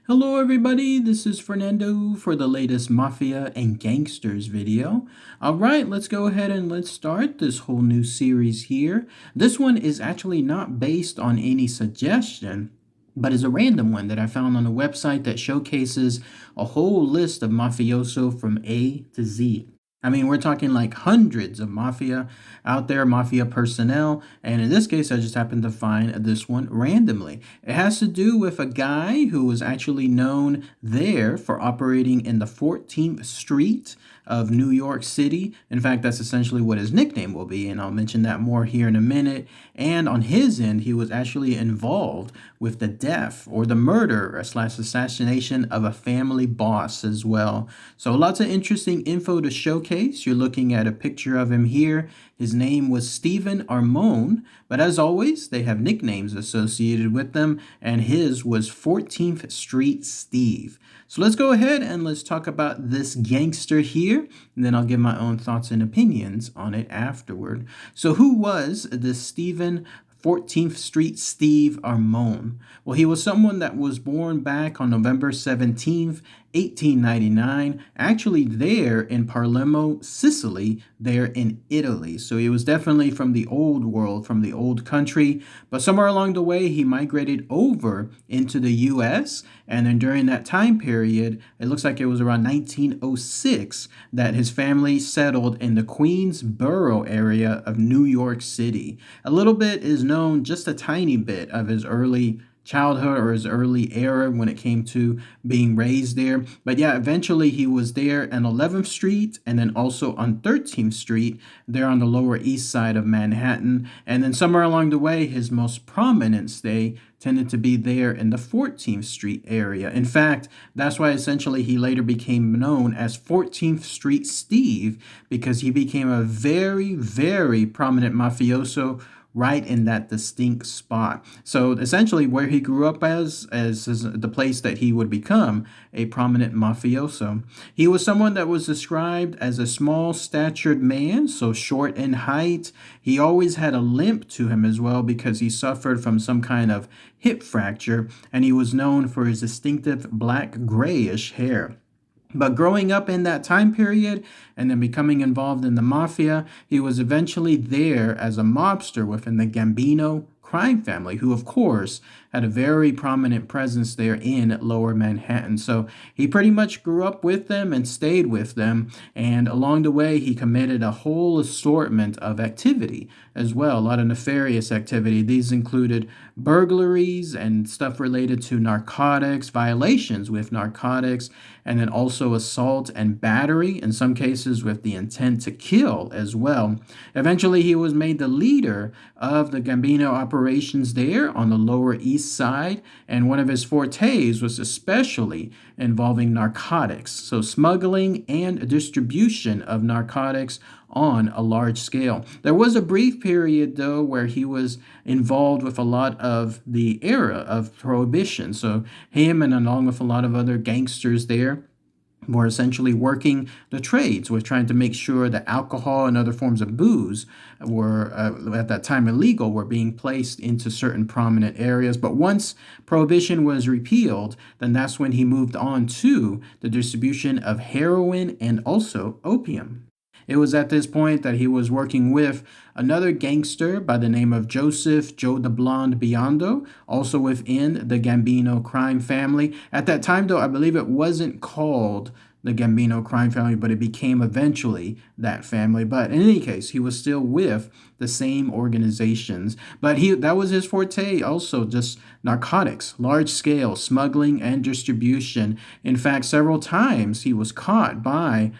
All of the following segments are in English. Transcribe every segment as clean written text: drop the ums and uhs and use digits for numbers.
Hello everybody, this is Fernando for the latest Mafia and Gangsters video. Alright, let's go ahead and let's start this whole new series here. This one is actually not based on any suggestion, but is a random one that I found on a website that showcases a whole list of mafioso from A to Z. I mean, we're talking like hundreds of mafia out there, mafia personnel, and in this case, I just happened to find this one randomly. It has to do with a guy who was actually known there for operating in the 14th Street of New York City. In fact, that's essentially what his nickname will be, and I'll mention that more here in a minute. And on his end, he was actually involved with the death or the murder / assassination of a family boss as well. So lots of interesting info to showcase. You're looking at a picture of him here. His name was Stephen Armone, but as always, they have nicknames associated with them, and his was 14th Street Steve. So let's go ahead and let's talk about this gangster here, and then I'll give my own thoughts and opinions on it afterward. So who was this Stephen 14th Street Steve Armone? Well, he was someone that was born back on November 17th, 1899, actually there in Palermo, Sicily, there in Italy. So he was definitely from the old world, from the old country, but somewhere along the way he migrated over into the US, and then during that time period, it looks like it was around 1906 that his family settled in the Queensboro area of New York City. A little bit is known, just a tiny bit, of his early childhood or his early era when it came to being raised there. But yeah, eventually he was there on 11th Street and then also on 13th Street there on the Lower East Side of Manhattan. And then somewhere along the way, his most prominent stay tended to be there in the 14th Street area. In fact, that's why essentially he later became known as 14th Street Steve, because he became a very, very prominent mafioso right in that distinct spot. So essentially where he grew up as the place that he would become a prominent mafioso. He was someone that was described as a small statured man, so short in height. He always had a limp to him as well because he suffered from some kind of hip fracture, and he was known for his distinctive black grayish hair. But growing up in that time period and then becoming involved in the mafia, he was eventually there as a mobster within the Gambino crime family, who of course had a very prominent presence there in Lower Manhattan. So he pretty much grew up with them and stayed with them, and along the way he committed a whole assortment of activity as well, a lot of nefarious activity. These included burglaries and stuff related to narcotics, violations with narcotics, and then also assault and battery, in some cases with the intent to kill as well. Eventually he was made the leader of the Gambino operations there on the Lower East Side, and one of his fortes was especially involving narcotics, so smuggling and distribution of narcotics on a large scale. There was a brief period, though, where he was involved with a lot of the era of Prohibition. So him and along with a lot of other gangsters there were essentially working the trades with trying to make sure that alcohol and other forms of booze were, at that time illegal, were being placed into certain prominent areas. But once Prohibition was repealed, then that's when he moved on to the distribution of heroin and also opium. It was at this point that he was working with another gangster by the name of Joseph Joe the Blonde Biondo, also within the Gambino crime family. At that time, though, I believe it wasn't called the Gambino crime family, but it became eventually that family. But in any case, he was still with the same organizations. But that was his forte also, just narcotics, large scale smuggling and distribution. In fact, several times he was caught by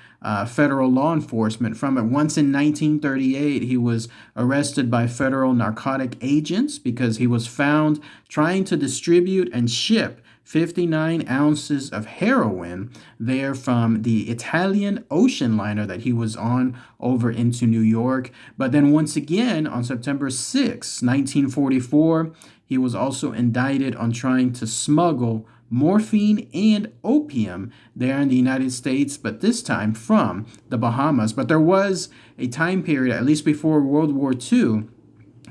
federal law enforcement from it. Once in 1938, he was arrested by federal narcotic agents because he was found trying to distribute and ship 59 ounces of heroin there from the Italian ocean liner that he was on over into New York. But then once again, on September 6, 1944, he was also indicted on trying to smuggle morphine and opium there in the United States, but this time from the Bahamas. But there was a time period, at least before World War II,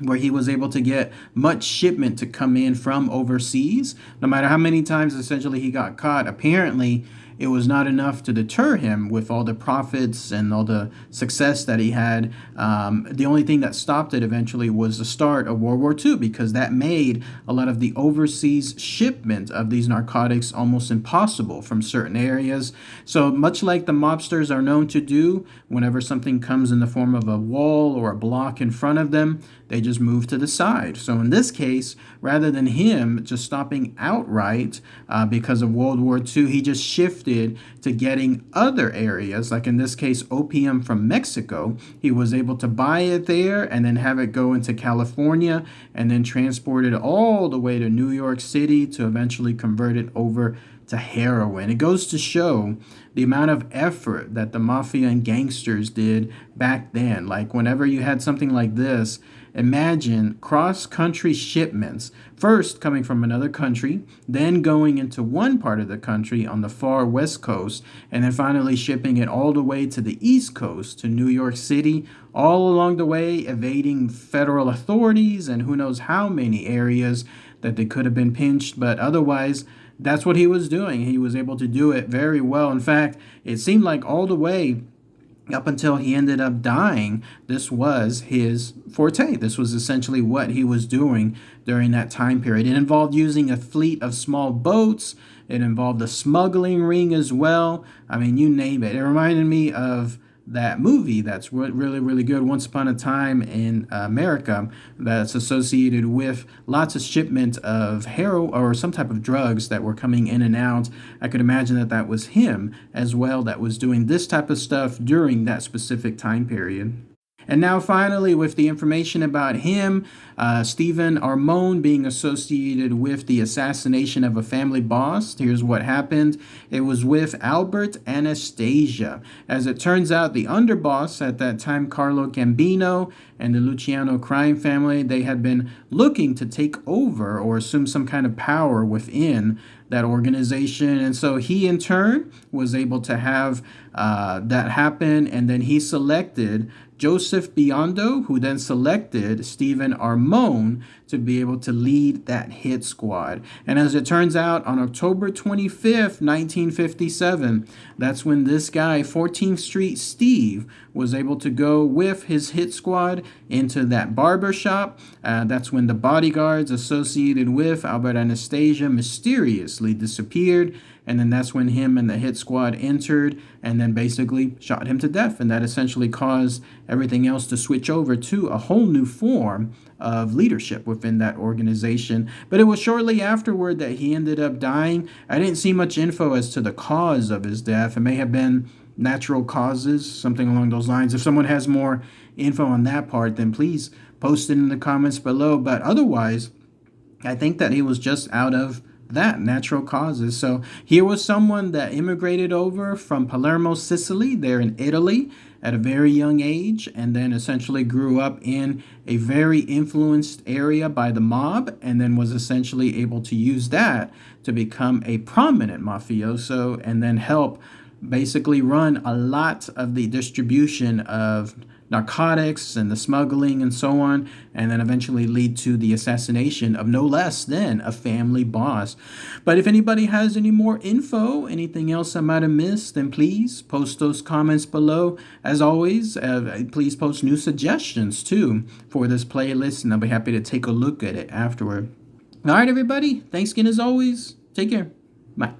where he was able to get much shipment to come in from overseas. No matter how many times essentially he got caught, apparently it was not enough to deter him with all the profits and all the success that he had. The only thing that stopped it eventually was the start of World War II, because that made a lot of the overseas shipment of these narcotics almost impossible from certain areas. So much like the mobsters are known to do, whenever something comes in the form of a wall or a block in front of them, they just move to the side. So in this case, rather than him just stopping outright because of World War II, he just shifted to getting other areas, like in this case, opium from Mexico. He was able to buy it there and then have it go into California and then transport it all the way to New York City to eventually convert it over to heroin. It goes to show the amount of effort that the mafia and gangsters did back then. Like whenever you had something like this, imagine cross-country shipments, first coming from another country, then going into one part of the country on the far west coast, and then finally shipping it all the way to the east coast to New York City, all along the way evading federal authorities and who knows how many areas that they could have been pinched, but otherwise, that's what he was doing. He was able to do it very well. In fact, it seemed like all the way up until he ended up dying, this was his forte. This was essentially what he was doing during that time period. It involved using a fleet of small boats. It involved a smuggling ring as well. I mean, you name it. It reminded me of that movie that's really, really good, Once Upon a Time in America, that's associated with lots of shipment of heroin or some type of drugs that were coming in and out. I could imagine that that was him as well that was doing this type of stuff during that specific time period. And now finally, with the information about him, Stephen Armone being associated with the assassination of a family boss. Here's what happened. It was with Albert Anastasia. As it turns out, the underboss at that time, Carlo Gambino, and the Luciano crime family, they had been looking to take over or assume some kind of power within that organization. And so he, in turn, was able to have that happen. And then he selected Joseph Biondo, who then selected Stephen Armone to be able to lead that hit squad. And as it turns out, on October 25th, 1957, that's when this guy, 14th Street Steve, was able to go with his hit squad into that barber shop. That's when the bodyguards associated with Albert Anastasia mysteriously disappeared. And then that's when him and the hit squad entered and then basically shot him to death. And that essentially caused everything else to switch over to a whole new form of leadership within that organization. But it was shortly afterward that he ended up dying. I didn't see much info as to the cause of his death. It may have been natural causes, something along those lines. If someone has more info on that part, then please post it in the comments below. But otherwise, I think that he was just out of that natural causes. So here was someone that immigrated over from Palermo, Sicily, there in Italy at a very young age, and then essentially grew up in a very influenced area by the mob, and then was essentially able to use that to become a prominent mafioso and then help basically run a lot of the distribution of narcotics and the smuggling and so on, and then eventually lead to the assassination of no less than a family boss. But if anybody has any more info, anything else I might have missed, then please post those comments below. As always, please post new suggestions too for this playlist, and I'll be happy to take a look at it afterward. All right, everybody. Thanks again as always. Take care. Bye.